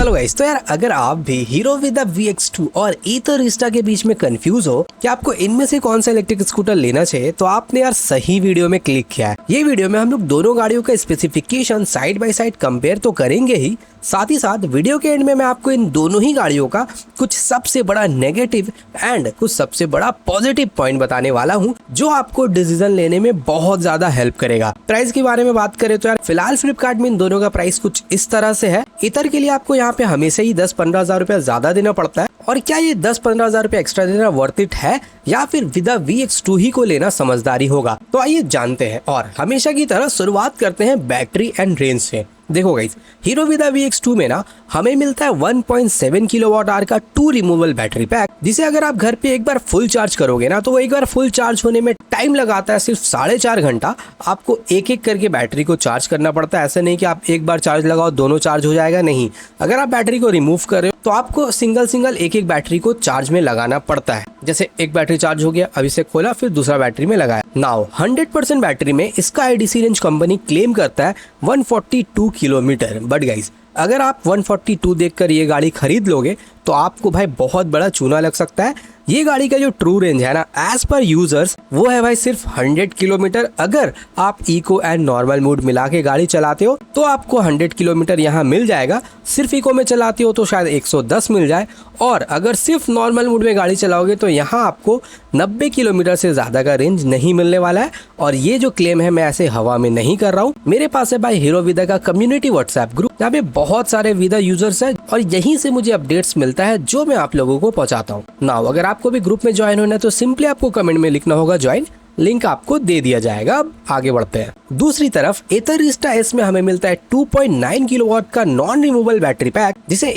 चलो गाइस, तो यार अगर आप भी हीरो विदा VX2 और ईथर रिस्टा के बीच में कंफ्यूज हो कि आपको इनमें से कौन सा इलेक्ट्रिक स्कूटर लेना चाहिए, तो आपने यार सही वीडियो में क्लिक किया है। ये वीडियो में हम लोग दोनों गाड़ियों का specification side by side compare तो करेंगे ही, साथ ही साथ वीडियो के एंड में मैं आपको इन दोनों ही गाड़ियों का कुछ सबसे बड़ा नेगेटिव एंड कुछ सबसे बड़ा पॉजिटिव पॉइंट बताने वाला हूँ, जो आपको डिसीजन लेने में बहुत ज्यादा हेल्प करेगा। प्राइस के बारे में बात करें तो यार फिलहाल फ्लिपकार्ट में इन दोनों का प्राइस कुछ इस तरह से है। ईथर के लिए आपको यहाँ पे हमेशा ही 10-15 हजार रुपया ज्यादा देना पड़ता है, और क्या ये 10-15 हजार रुपया एक्स्ट्रा देना वर्थ इट है, या फिर विदा VX2 ही को लेना समझदारी होगा? तो आइए जानते हैं, और हमेशा की तरह शुरुआत करते हैं बैटरी एंड रेंज से। देखो गाइस, हीरो विदा VX2 में ना हमें मिलता है 1.7 किलोवाट आवर का 2 रिमूवेबल बैटरी पैक, जिसे अगर आप घर पे एक बार फुल चार्ज करोगे ना, तो वो एक बार फुल चार्ज होने में टाइम लगाता है सिर्फ 4.5 घंटा। आपको एक एक करके बैटरी को चार्ज करना पड़ता है। ऐसा नहीं कि आप एक बार चार्ज लगाओ दोनों चार्ज हो जाएगा, नहीं। अगर आप बैटरी को रिमूव कर रहे हो तो आपको सिंगल एक एक बैटरी को चार्ज में लगाना पड़ता है। जैसे एक बैटरी चार्ज हो गया, अभी से खोला, फिर दूसरा बैटरी में लगाया। नाउ 100% बैटरी में इसका IDC रेंज कंपनी क्लेम करता है 142 किलोमीटर। बट गाइस, अगर आप 142 देखकर ये गाड़ी खरीद लोगे तो आपको भाई बहुत बड़ा चूना लग सकता है। ये गाड़ी का जो ट्रू रेंज है ना, एज पर यूजर्स, वो है भाई सिर्फ 100 किलोमीटर। अगर आप इको एंड नॉर्मल मोड मिला के गाड़ी चलाते हो तो आपको 100 किलोमीटर यहाँ मिल जाएगा। सिर्फ इको में चलाते हो तो शायद 110 मिल जाए, और अगर सिर्फ नॉर्मल मोड में गाड़ी चलाओगे तो यहाँ आपको 90 किलोमीटर से ज्यादा का रेंज नहीं मिलने वाला है। और ये जो क्लेम है मैं ऐसे हवा में नहीं कर रहा हूँ। मेरे पास है भाई हीरो विदा का कम्युनिटी व्हाट्सएप ग्रुप, यहाँ पे बहुत सारे विदा यूजर्स हैं, और यहीं से मुझे अपडेट्स मिलता है जो मैं आप लोगों को पहुंचाता हूँ। नाउ अगर आपको भी ग्रुप में ज्वाइन होना है तो सिंपली आपको कमेंट में लिखना होगा ज्वाइन, लिंक आपको दे दिया जाएगा। अब आगे बढ़ते हैं। दूसरी तरफ ईथर रिस्टा एस में हमें मिलता है 2.9 किलोवाट का नॉन रिमूवेबल बैटरी पैक, जिसे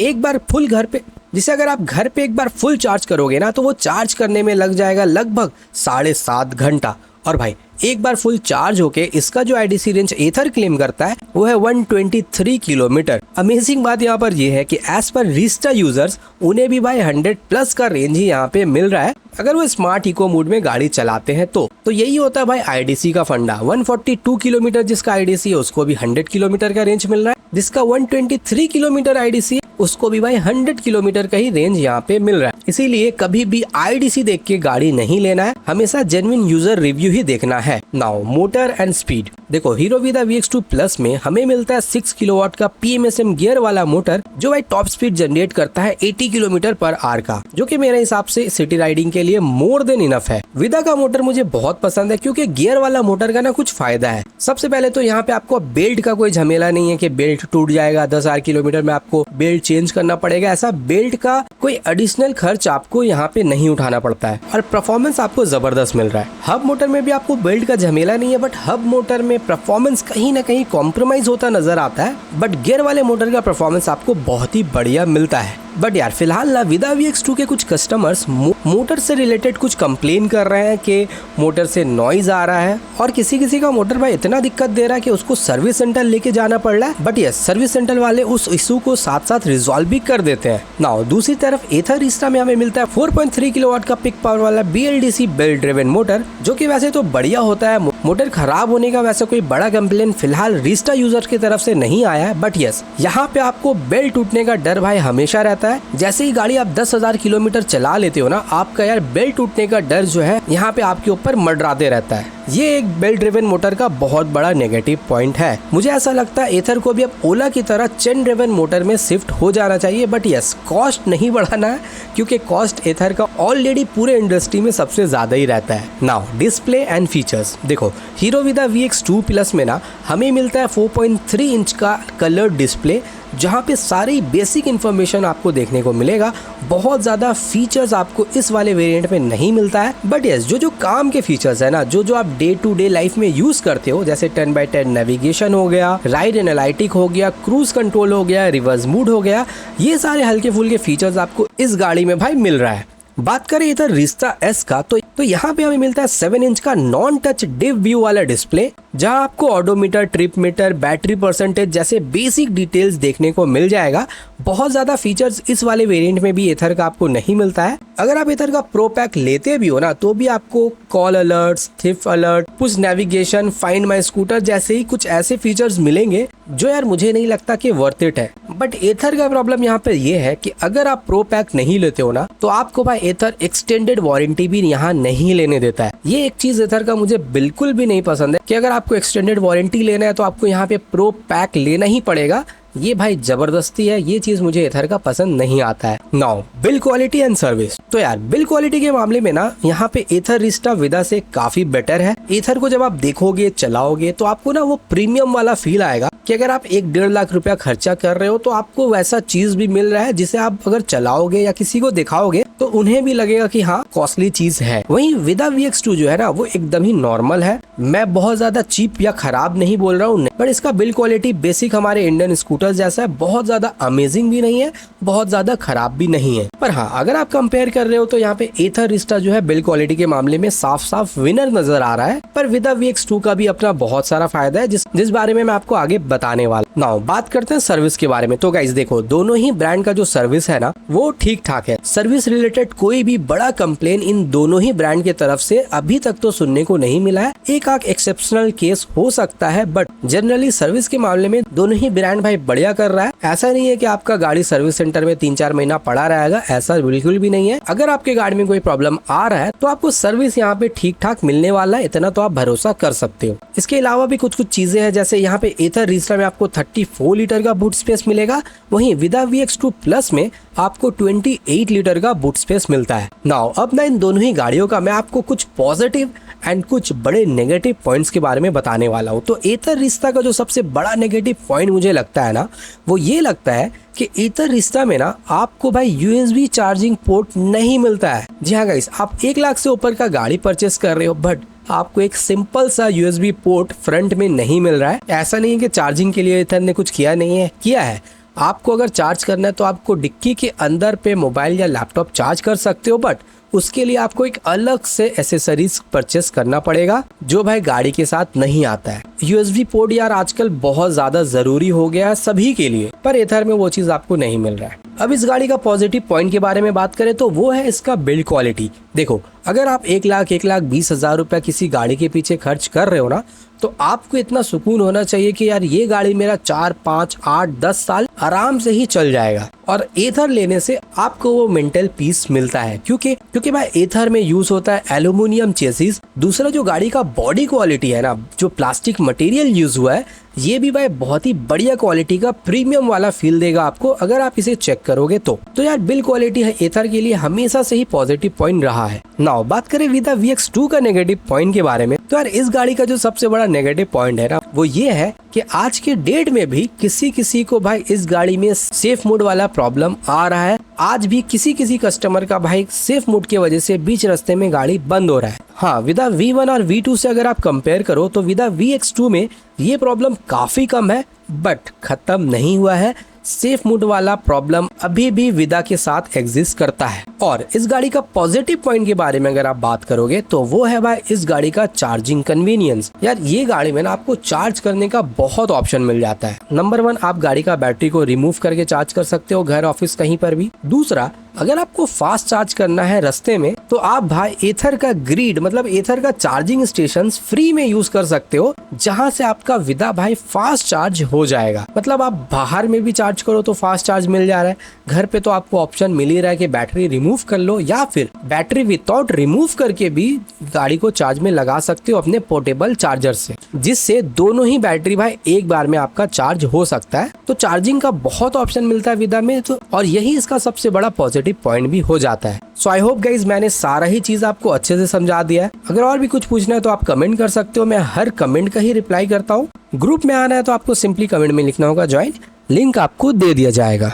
अगर आप घर पे एक बार फुल चार्ज करोगे ना, तो वो चार्ज करने में लग जाएगा लगभग 7.5 घंटा। और भाई एक बार फुल चार्ज होके इसका जो IDC रेंज ईथर क्लेम करता है वो है 123 किलोमीटर। अमेजिंग बात यहाँ पर ये है कि एज पर रिस्टा यूजर्स उन्हें भी भाई 100+ का रेंज ही यहाँ पे मिल रहा है, अगर वो स्मार्ट इको मोड में गाड़ी चलाते हैं तो यही होता है भाई IDC का फंडा। 142 किलोमीटर जिसका IDC है उसको भी 100 किलोमीटर का रेंज मिल रहा है, जिसका 123 किलोमीटर IDC है उसको भी भाई 100 किलोमीटर का ही रेंज यहाँ पे मिल रहा है। इसीलिए कभी भी IDC देख के गाड़ी नहीं लेना है, हमेशा जेन्युइन यूजर रिव्यू ही देखना है। नाउ मोटर एंड स्पीड, देखो हीरो विदा VX2 प्लस में हमें मिलता है 6 किलोवाट का PMSM गियर वाला मोटर, जो भाई टॉप स्पीड जनरेट करता है 80 किलोमीटर पर आवर का, जो कि मेरे हिसाब से सिटी राइडिंग के लिए मोर देन इनफ है। विदा का मोटर मुझे बहुत पसंद है क्योंकि गियर वाला मोटर का ना कुछ फायदा है। सबसे पहले तो यहाँ पे आपको बेल्ट का कोई झमेला नहीं है कि बेल्ट टूट जाएगा, 10,000 किलोमीटर में आपको बेल्ट चेंज करना पड़ेगा। ऐसा बेल्ट का कोई एडिशनल खर्च आपको यहाँ पे नहीं उठाना पड़ता है, और परफॉर्मेंस आपको जबरदस्त मिल रहा है। हब मोटर में भी आपको बेल्ट का झमेला नहीं है, बट हब मोटर में परफॉर्मेंस कहीं ना कहीं कॉम्प्रोमाइज होता नजर आता है, बट गियर वाले मोटर का परफॉर्मेंस आपको बहुत ही बढ़िया मिलता है। बट यार फिलहाल ना विदा VX2 के कुछ कस्टमर्स मोटर से रिलेटेड कुछ कंप्लेन कर रहे हैं कि मोटर से नॉइज आ रहा है, और किसी का मोटर भाई इतना दिक्कत दे रहा है कि उसको सर्विस सेंटर लेके जाना पड़ रहा है। बट यस, सर्विस सेंटर वाले उस इशू को साथ साथ रिजॉल्व भी कर देते हैं। नाउ दूसरी तरफ ईथर रिस्टा में हमें मिलता है 4.3 किलोवाट का पिक पावर वाला BLDC बेल्ट ड्रिवन मोटर, जो कि वैसे तो बढ़िया होता है। मोटर खराब होने का वैसे कोई बड़ा कंप्लेन फिलहाल रिस्टा यूजर की तरफ से नहीं आया है, बट यस, यहाँ पे आपको बेल्ट टूटने का डर भाई हमेशा रहता है। जैसे ही गाड़ी आप 10,000 किलोमीटर चला लेते हो ना, आपका यार बेल्ट टूटने का डर जो है यहाँ पे आपके ऊपर मंडराते रहता है। ये एक बेल्ट ड्रिवन मोटर का बहुत बड़ा नेगेटिव पॉइंट है। मुझे ऐसा लगता है ईथर को भी अब ओला की तरह चेन ड्रिवन मोटर में शिफ्ट हो जाना चाहिए, बट यस, कॉस्ट नहीं बढ़ाना है, क्योंकि कॉस्ट ईथर का ऑलरेडी पूरे इंडस्ट्री में सबसे ज्यादा ही रहता है। नाउ डिस्प्ले एंड फीचर्स, देखो हीरो विदा VX2 प्लस में ना हमें मिलता है 4.3 इंच का कलर डिस्प्ले, जहाँ पे सारी बेसिक इन्फॉर्मेशन आपको देखने को मिलेगा। बहुत ज़्यादा फीचर्स आपको इस वाले वेरिएंट में नहीं मिलता है, बट यस, जो काम के फीचर्स है ना, जो आप डे टू डे लाइफ में यूज करते हो, जैसे 10x10 नेविगेशन हो गया, राइड एनालिटिक हो गया, क्रूज कंट्रोल हो गया, रिवर्स मूड हो गया, ये सारे हल्के फुल्के फीचर्स आपको इस गाड़ी में भाई मिल रहा है। बात करें इधर रिस्टा एस का, तो यहाँ पे हमें मिलता है 7 इंच का नॉन टच डिप व्यू वाला डिस्प्ले, जहाँ आपको odometer, trip meter, battery percentage जैसे बेसिक डिटेल्स देखने को मिल जाएगा। बहुत ज्यादा फीचर्स इस वाले वेरिएंट में भी ईथर का आपको नहीं मिलता है। अगर आप ईथर का प्रो पैक लेते भी हो ना, तो भी आपको call alerts, thief alert, push navigation, find my scooter जैसे ही कुछ ऐसे फीचर्स मिलेंगे जो यार मुझे नहीं लगता कि वर्थ इट है। बट एथर का प्रॉब्लम यहाँ पे ये है कि अगर आप प्रो पैक नहीं लेते हो ना, तो आपको भाई एथर एक्सटेंडेड वारंटी भी यहाँ नहीं लेने देता है। ये एक चीज एथर का मुझे बिल्कुल भी नहीं पसंद है कि अगर आपको एक्सटेंडेड वारंटी लेना है तो आपको यहाँ पे प्रो पैक लेना ही पड़ेगा। ये भाई जबरदस्ती है, ये चीज मुझे एथर का पसंद नहीं आता है। Now bill quality and service. तो यार बिल क्वालिटी के मामले में ना यहाँ पे एथर रिस्टा विदा से काफी बेटर है। एथर को जब आप देखोगे चलाओगे तो आपको ना वो प्रीमियम वाला फील आएगा कि अगर आप 1-1.5 लाख रुपया खर्चा कर रहे हो तो आपको वैसा चीज भी मिल रहा है जिसे आप अगर चलाओगे या किसी को दिखाओगे तो उन्हें भी लगेगा कि हाँ कॉस्टली चीज है। वहीं विदा VX2 जो है ना वो एकदम ही नॉर्मल है। मैं बहुत ज्यादा चीप या खराब नहीं बोल रहा हूँ, पर इसका बिल क्वालिटी बेसिक हमारे इंडियन स्कूटर जैसा है। बहुत ज्यादा अमेजिंग भी नहीं है, बहुत ज्यादा खराब भी नहीं है। पर हाँ अगर आप कंपेयर कर रहे हो तो यहाँ पे एथर रिस्टा जो है बिल क्वालिटी के मामले में साफ साफ विनर नजर आ रहा है। पर विदा VX2 का भी अपना बहुत सारा फायदा है जिस बारे में मैं आपको आगे बताने वाला। नाउ बात करते हैं सर्विस के बारे में। तो गाइस देखो, दोनों ही ब्रांड का जो सर्विस है ना वो ठीक ठाक है। सर्विस रिलेटेड कोई भी बड़ा कंप्लेन इन दोनों ही ब्रांड की तरफ से अभी तक तो सुनने को नहीं मिला है। एक आध एक्सेप्शनल केस हो सकता है, बट जनरली सर्विस के मामले में दोनों ही ब्रांड भाई बढ़िया कर रहा है। ऐसा नहीं है कि आपका गाड़ी सर्विस सेंटर में 3-4 महीना पड़ा रहेगा, ऐसा बिल्कुल भी नहीं है। अगर आपके गाड़ी में कोई प्रॉब्लम आ रहा है तो आपको सर्विस यहाँ पे ठीक ठाक मिलने वाला है, इतना तो आप भरोसा कर सकते हो। इसके अलावा भी कुछ चीजें हैं, जैसे यहाँ पे एथर रिस्टा में आपको 34 लीटर का बूट स्पेस मिलेगा, वहीं विदा VX2 प्लस में आपको 28 लीटर का बूट स्पेस मिलता है। नाउ अब ना इन दोनों ही गाड़ियों का मैं आपको कुछ पॉजिटिव एंड कुछ बड़े नेगेटिव पॉइंट्स के बारे में बताने वाला हूँ। तो एथर रिस्टा का जो सबसे बड़ा नेगेटिव पॉइंट मुझे लगता है ना वो ये लगता है कि एथर रिस्टा में ना आपको भाई USB चार्जिंग पोर्ट नहीं मिलता है। जी हाँ गाइस, आप 1 लाख से ऊपर का गाड़ी परचेस कर रहे हो बट आपको एक सिंपल सा USB पोर्ट फ्रंट में नहीं मिल रहा है। ऐसा नहीं है कि चार्जिंग के लिए एथर ने कुछ किया नहीं है, किया है। आपको अगर चार्ज करना है तो आपको डिक्की के अंदर पे मोबाइल या लैपटॉप चार्ज कर सकते हो, बट उसके लिए आपको एक अलग से एसेसरीज परचेस करना पड़ेगा जो भाई गाड़ी के साथ नहीं आता है। USB पोर्ट यार आजकल बहुत ज्यादा जरूरी हो गया है सभी के लिए, पर एथर में वो चीज आपको नहीं मिल रहा है। अब इस गाड़ी का पॉजिटिव पॉइंट के बारे में बात करें तो वो है इसका बिल्ड क्वालिटी। देखो, अगर आप 1,20,000 रुपया किसी गाड़ी के पीछे खर्च कर रहे हो ना, तो आपको इतना सुकून होना चाहिए कि यार ये गाड़ी मेरा 4, 5, 8, 10 साल आराम से ही चल जाएगा। और एथर लेने से आपको वो मेंटल पीस मिलता है, क्योंकि भाई एथर में यूज होता है एल्यूमिनियम चेसिस। दूसरा जो गाड़ी का बॉडी क्वालिटी है ना, जो प्लास्टिक मटेरियल यूज हुआ है, ये भी भाई बहुत ही बढ़िया क्वालिटी का प्रीमियम वाला फील देगा आपको अगर आप इसे चेक करोगे तो यार बिल क्वालिटी है एथर के लिए हमेशा से ही पॉजिटिव पॉइंट रहा है। नाउ बात करें विदा VX2 का नेगेटिव पॉइंट के बारे में, तो यार इस गाड़ी का जो सबसे बड़ा नेगेटिव पॉइंट है ना वो ये है कि आज के डेट में भी किसी को भाई इस गाड़ी में सेफ मोड वाला प्रॉब्लम आ रहा है। आज भी किसी कस्टमर का भाई सेफ मोड की वजह से बीच रास्ते में गाड़ी बंद हो रहा है। हाँ, विदा V1 और V2 से अगर आप कंपेयर करो तो विदा VX2 में ये प्रॉब्लम काफी कम है, बट खत्म नहीं हुआ है। सेफ मोड वाला प्रॉब्लम अभी भी विदा के साथ एग्जिस्ट करता है। और इस गाड़ी का पॉजिटिव पॉइंट के बारे में अगर आप बात करोगे तो वो है भाई इस गाड़ी का चार्जिंग कन्वीनियंस। यार ये गाड़ी में ना आपको चार्ज करने का बहुत ऑप्शन मिल जाता है। नंबर 1, आप गाड़ी का बैटरी को रिमूव करके चार्ज कर सकते हो घर, ऑफिस, कहीं पर भी। दूसरा, अगर आपको फास्ट चार्ज करना है रास्ते में तो आप भाई एथर का ग्रिड मतलब एथर का चार्जिंग स्टेशन फ्री में यूज कर सकते हो, जहां से आपका विदा भाई फास्ट चार्ज हो जाएगा। मतलब आप बाहर में भी चार्ज करो तो फास्ट चार्ज मिल जा रहा है, घर पे तो आपको ऑप्शन मिल ही रहा है कि बैटरी रिमूव कर लो या फिर बैटरी विदाउट रिमूव करके भी गाड़ी को चार्ज में लगा सकते हो अपने पोर्टेबल चार्जर से, जिससे दोनों ही बैटरी भाई एक बार में आपका चार्ज हो सकता है। तो चार्जिंग का बहुत ऑप्शन मिलता है विदा में, तो और यही इसका सबसे बड़ा पॉजिटिव पॉइंट भी हो जाता है। सो आई होप गाइज मैंने सारा ही चीज आपको अच्छे से समझा दिया है। अगर और भी कुछ पूछना है तो आप कमेंट कर सकते हो, मैं हर कमेंट का ही रिप्लाई करता हूँ। ग्रुप में आना है तो आपको सिंपली कमेंट में लिखना होगा ज्वाइन, लिंक आपको दे दिया जाएगा।